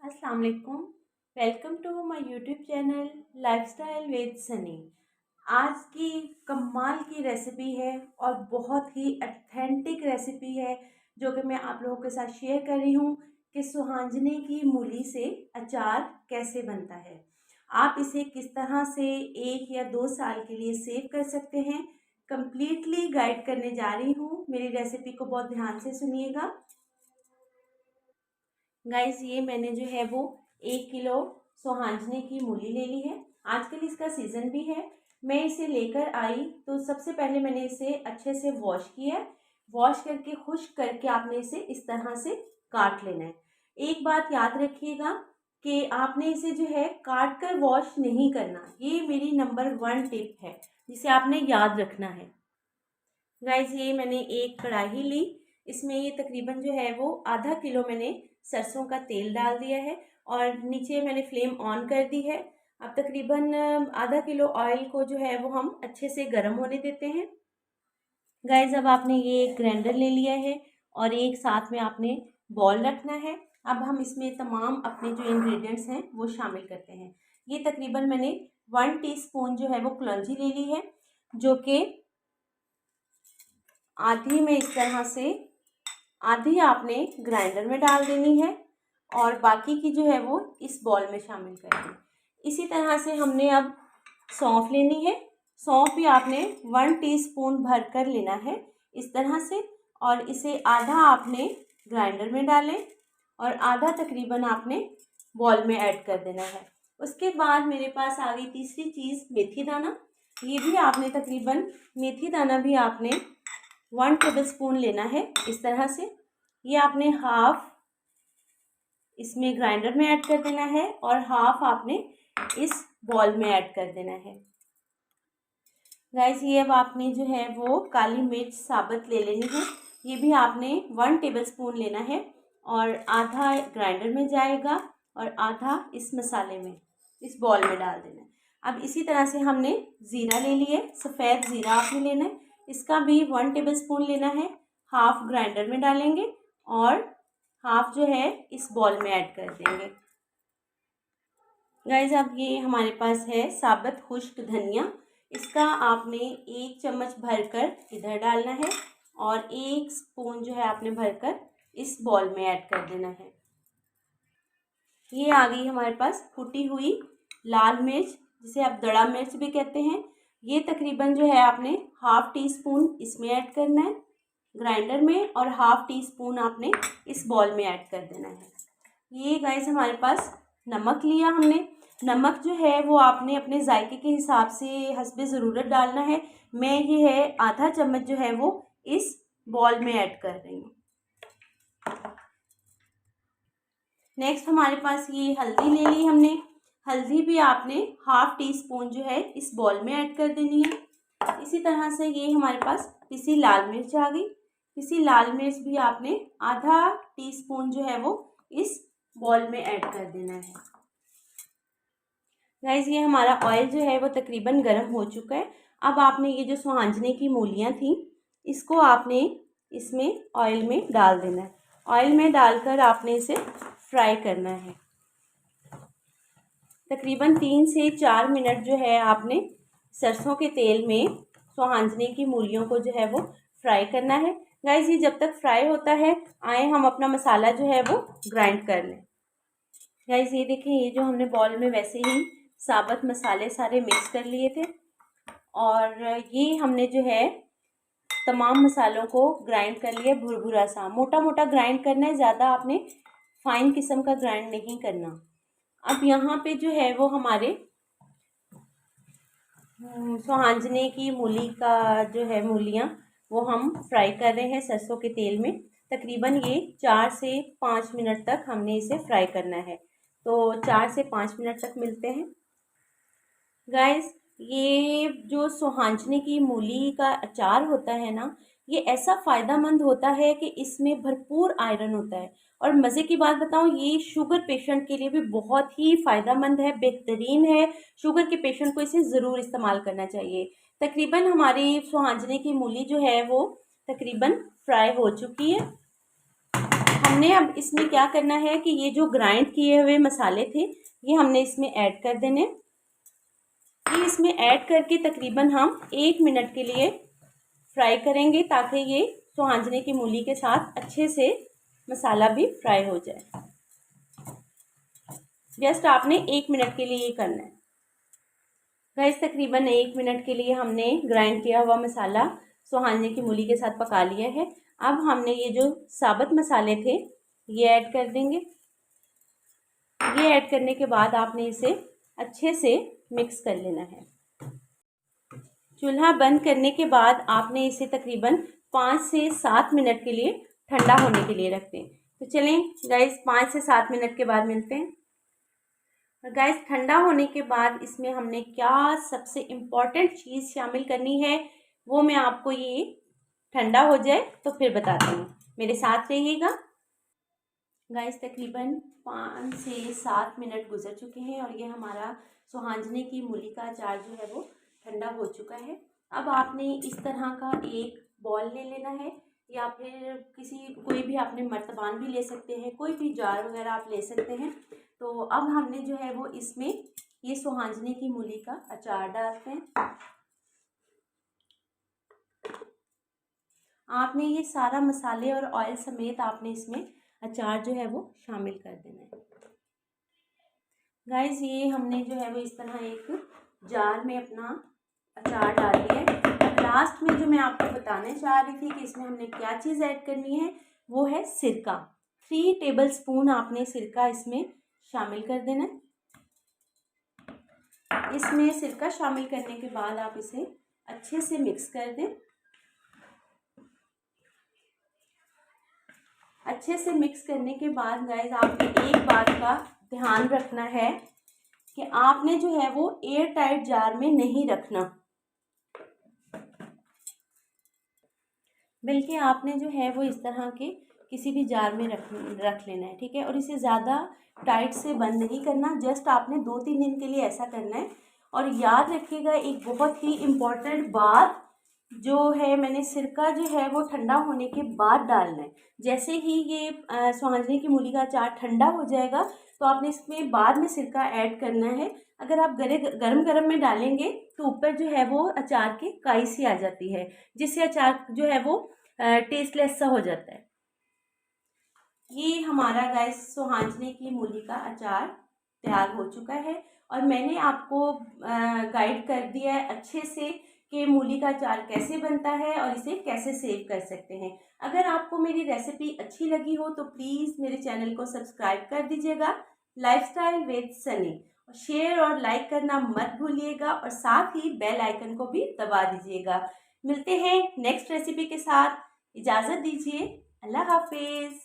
अस्सलाम वालेकुम। Welcome to my YouTube channel lifestyle with Sunny. आज की कमाल की रेसिपी है और बहुत ही ऑथेंटिक रेसिपी है जो कि मैं आप लोगों के साथ शेयर कर रही हूँ कि सुहांजने की मूली से अचार कैसे बनता है। आप इसे किस तरह से 1 या 2 साल के लिए सेव कर सकते हैं, कंप्लीटली गाइड करने जा रही हूँ। मेरी रेसिपी को बहुत ध्यान से सुनिएगा। गाइस, ये मैंने जो है वो 1 किलो सुहांजने की मूली ले ली है। आजकल इसका सीज़न भी है। मैं इसे लेकर आई तो सबसे पहले मैंने इसे अच्छे से वॉश किया है। वॉश करके खुश्क करके आपने इसे इस तरह से काट लेना है। एक बात याद रखिएगा कि आपने इसे जो है काट कर वॉश नहीं करना। ये मेरी नंबर 1 टिप है जिसे आपने याद रखना है। गाइस, ये मैंने एक कढ़ाई ली। इसमें ये तकरीबन जो है वो आधा किलो मैंने सरसों का तेल डाल दिया है और नीचे मैंने फ्लेम ऑन कर दी है। अब तकरीबन आधा किलो ऑयल को जो है वो हम अच्छे से गर्म होने देते हैं। गाइस, अब आपने ये एक ग्राइंडर ले लिया है और एक साथ में आपने बॉल रखना है। अब हम इसमें तमाम अपने जो इंग्रेडिएंट्स हैं वो शामिल करते हैं। ये तकरीबन मैंने 1 टीस्पून जो है वो कलौंजी ले ली है, जो कि आधी में इस तरह से आधी आपने ग्राइंडर में डाल देनी है और बाकी की जो है वो इस बॉल में शामिल करनी। इसी तरह से हमने अब सौंफ लेनी है। सौंफ भी आपने 1 टीस्पून भर कर लेना है इस तरह से, और इसे आधा आपने ग्राइंडर में डालें और आधा तकरीबन आपने बॉल में ऐड कर देना है। उसके बाद मेरे पास आ गई तीसरी चीज़, मेथी दाना। ये भी आपने तकरीबन मेथी दाना भी आपने 1 टेबलस्पून लेना है इस तरह से। ये आपने हाफ इसमें ग्राइंडर में ऐड कर देना है और हाफ आपने इस बॉल में ऐड कर देना है। गाइस, ये अब आपने जो है वो काली मिर्च साबुत ले लेनी है। ये भी आपने 1 टेबलस्पून लेना है और आधा ग्राइंडर में जाएगा और आधा इस मसाले में इस बॉल में डाल देना है। अब इसी तरह से हमने ज़ीरा ले लिया है, सफ़ेद ज़ीरा आपने लेना है। इसका भी 1 टेबलस्पून लेना है, हाफ ग्राइंडर में डालेंगे और हाफ जो है इस बॉल में ऐड कर देंगे। गाइस, अब ये हमारे पास है साबुत खुश्क धनिया। इसका आपने 1 चम्मच भरकर इधर डालना है और 1 स्पून जो है आपने भरकर इस बॉल में ऐड कर देना है। ये आ गई हमारे पास कुटी हुई लाल मिर्च, जिसे आप दड़ा मिर्च भी कहते हैं। ये तकरीबन जो है आपने हाफ टी स्पून इसमें ऐड करना है ग्राइंडर में और हाफ टी स्पून आपने इस बॉल में ऐड कर देना है। ये गाइस हमारे पास नमक लिया हमने। नमक जो है वो आपने अपने जायके के हिसाब से हस्बे ज़रूरत डालना है। मैं ये है आधा चम्मच जो है वो इस बॉल में ऐड कर रही हूँ। नेक्स्ट हमारे पास ये हल्दी ले ली हमने। हल्दी भी आपने हाफ टी स्पून जो है इस बॉल में ऐड कर देनी है। इसी तरह से ये हमारे पास पिसी लाल मिर्च आ गई। पिसी लाल मिर्च भी आपने आधा टीस्पून जो है वो इस बॉल में ऐड कर देना है। गाइस, ये हमारा ऑयल जो है वो तकरीबन गर्म हो चुका है। अब आपने ये जो सुहांजने की मूलियाँ थी इसको आपने इसमें ऑयल में डाल देना है। ऑयल में डालकर आपने इसे फ्राई करना है। तकरीबन 3 से 4 मिनट जो है आपने सरसों के तेल में सुहांजने की मूलियों को जो है वो फ्राई करना है। गाइस, ये जब तक फ्राई होता है आए हम अपना मसाला जो है वो ग्राइंड कर लें। गाइस, ये देखें, ये जो हमने बॉल में वैसे ही साबुत मसाले सारे मिक्स कर लिए थे और ये हमने जो है तमाम मसालों को ग्राइंड कर लिया भुरभुरा सा। मोटा मोटा ग्राइंड करना है, ज़्यादा आपने फाइन किस्म का ग्राइंड नहीं करना। अब यहाँ पे जो है वो हमारे सुहांजने की मूली का जो है मूलियाँ वो हम फ्राई कर रहे हैं सरसों के तेल में। तकरीबन ये 4 से 5 मिनट तक हमने इसे फ्राई करना है। तो 4 से 5 मिनट तक मिलते हैं। गाइस, ये जो सुहांजने की मूली का अचार होता है ना, ये ऐसा फ़ायदेमंद होता है कि इसमें भरपूर आयरन होता है। और मज़े की बात बताऊँ, ये शुगर पेशेंट के लिए भी बहुत ही फ़ायदेमंद है, बेहतरीन है। शुगर के पेशेंट को इसे ज़रूर इस्तेमाल करना चाहिए। तकरीबन हमारी सुहांजने की मूली जो है वो तकरीबन फ्राई हो चुकी है। हमने अब इसमें क्या करना है कि ये जो ग्राइंड किए हुए मसाले थे ये हमने इसमें ऐड कर देने। ये इसमें ऐड करके तकरीबन हम 1 मिनट के लिए फ्राई करेंगे ताकि ये सुहांजने की मूली के साथ अच्छे से मसाला भी फ्राई हो जाए। जस्ट आपने 1 मिनट के लिए ये करना है गाइस। तकरीबन 1 मिनट के लिए हमने ग्राइंड किया हुआ मसाला सुहांजने की मूली के साथ पका लिया है। अब हमने ये जो साबुत मसाले थे ये ऐड कर देंगे। ये ऐड करने के बाद आपने इसे अच्छे से मिक्स कर लेना है। चूल्हा बंद करने के बाद आपने इसे तकरीबन 5 से 7 मिनट के लिए ठंडा होने के लिए रख दें। तो चलें गाइस 5 से 7 मिनट के बाद मिलते हैं। और गाइस ठंडा होने के बाद इसमें हमने क्या सबसे इम्पॉर्टेंट चीज़ शामिल करनी है वो मैं आपको ये ठंडा हो जाए तो फिर बताती हूँ, मेरे साथ रहिएगा। गाइस तकरीबन 5 से 7 मिनट गुजर चुके हैं और ये हमारा सुहांजने की मूली का अचार जो है वो ठंडा हो चुका है। अब आपने इस तरह का एक बॉल ले लेना है या फिर कोई भी आपने मर्तबान भी ले सकते हैं, कोई भी जार वगैरह आप ले सकते हैं। तो अब हमने जो है वो इसमें ये सुहांजने की मूली का अचार डालते हैं। आपने ये सारा मसाले और ऑयल समेत आपने इसमें अचार जो है वो शामिल कर देना है। गाइस ये हमने जो है वो इस तरह एक जार में अपना अचार डाल दिया है। लास्ट में जो मैं आपको बताने चाह रही थी कि इसमें हमने क्या चीज़ ऐड करनी है वो है सिरका। 3 टेबल स्पून आपने सिरका इसमें शामिल कर देना है। इसमें सिरका शामिल करने के बाद आप इसे अच्छे से मिक्स कर दें। अच्छे से मिक्स करने के बाद गाइस आपने एक बात का ध्यान रखना है कि आपने जो है वो एयर टाइट जार में नहीं रखना, बल्कि आपने जो है वो इस तरह के किसी भी जार में रख लेना है, ठीक है। और इसे ज़्यादा टाइट से बंद नहीं करना, जस्ट आपने 2-3 दिन के लिए ऐसा करना है। और याद रखिएगा एक बहुत ही इम्पॉर्टेंट बात जो है, मैंने सिरका जो है वो ठंडा होने के बाद डालना है। जैसे ही ये सुहांजने की मूली का अचार ठंडा हो जाएगा तो आपने इसमें बाद में सिरका ऐड करना है। अगर आप गरम गरम में डालेंगे तो ऊपर जो है वो अचार के काई सी आ जाती है, जिससे अचार जो है वो टेस्टलेस सा हो जाता है। ये हमारा गाइस सुहांजने की मूली का अचार तैयार हो चुका है और मैंने आपको गाइड कर दिया है अच्छे से कि मूली का अचार कैसे बनता है और इसे कैसे सेव कर सकते हैं। अगर आपको मेरी रेसिपी अच्छी लगी हो तो प्लीज़ मेरे चैनल को सब्सक्राइब कर दीजिएगा, लाइफस्टाइल विद सनी। शेयर और लाइक करना मत भूलिएगा और साथ ही बेल आइकन को भी दबा दीजिएगा। मिलते हैं नेक्स्ट रेसिपी के साथ, इजाज़त दीजिए, अल्लाह हाफिज़।